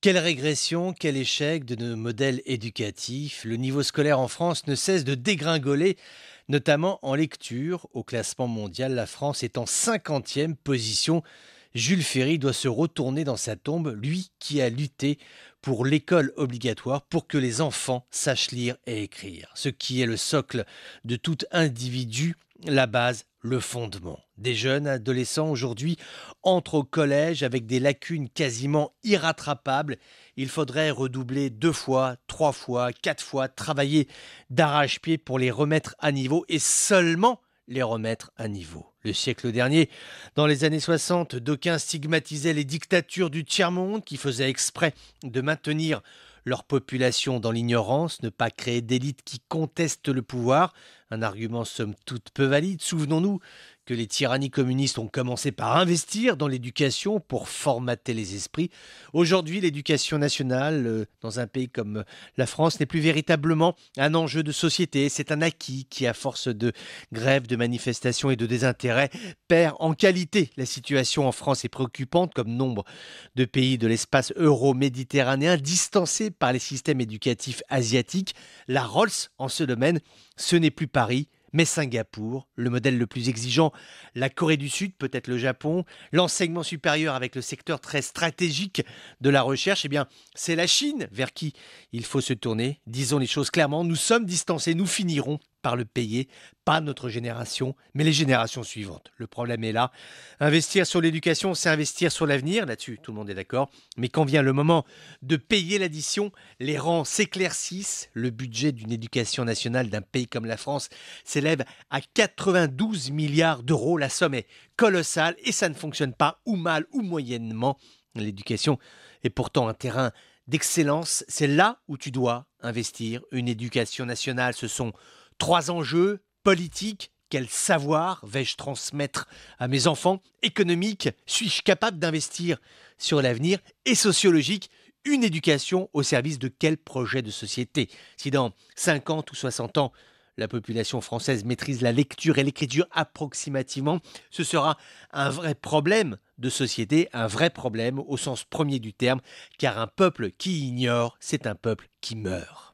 Quelle régression, quel échec de nos modèles éducatifs. Le niveau scolaire en France ne cesse de dégringoler, notamment en lecture. Au classement mondial, la France est en 50e position. Jules Ferry doit se retourner dans sa tombe, lui qui a lutté pour l'école obligatoire pour que les enfants sachent lire et écrire. Ce qui est le socle de tout individu, la base, le fondement. Des jeunes adolescents aujourd'hui entrent au collège avec des lacunes quasiment irrattrapables. Il faudrait redoubler 2 fois, 3 fois, 4 fois, travailler d'arrache-pied pour les remettre à niveau et seulement les remettre à niveau. Le siècle dernier, dans les années 60, d'aucuns stigmatisaient les dictatures du tiers-monde qui faisaient exprès de maintenir leur population dans l'ignorance, ne pas créer d'élites qui contestent le pouvoir, un argument somme toute peu valide. Souvenons-nous que les tyrannies communistes ont commencé par investir dans l'éducation pour formater les esprits. Aujourd'hui, l'éducation nationale, dans un pays comme la France, n'est plus véritablement un enjeu de société. C'est un acquis qui, à force de grèves, de manifestations et de désintérêt, perd en qualité. La situation en France est préoccupante, comme nombre de pays de l'espace euro-méditerranéen, distancés par les systèmes éducatifs asiatiques. La Rolls, en ce domaine, ce n'est plus Paris, mais Singapour, le modèle le plus exigeant, la Corée du Sud, peut-être le Japon, l'enseignement supérieur avec le secteur très stratégique de la recherche, eh bien, c'est la Chine vers qui il faut se tourner. Disons les choses clairement, nous sommes distancés, nous finirons par le payer, pas notre génération, mais les générations suivantes. Le problème est là. Investir sur l'éducation, c'est investir sur l'avenir, là-dessus tout le monde est d'accord, mais quand vient le moment de payer l'addition, les rangs s'éclaircissent. Le budget d'une éducation nationale d'un pays comme la France s'élève à 92 milliards d'euros. La somme est colossale et ça ne fonctionne pas, ou mal, ou moyennement. L'éducation est pourtant un terrain d'excellence. C'est là où tu dois investir. Une éducation nationale, ce sont 3 enjeux politiques. Quel savoir vais-je transmettre à mes enfants? Économique, suis-je capable d'investir sur l'avenir? Et sociologique, une éducation au service de quel projet de société? Si dans 50 ou 60 ans, la population française maîtrise la lecture et l'écriture approximativement, ce sera un vrai problème de société, un vrai problème au sens premier du terme, car un peuple qui ignore, c'est un peuple qui meurt.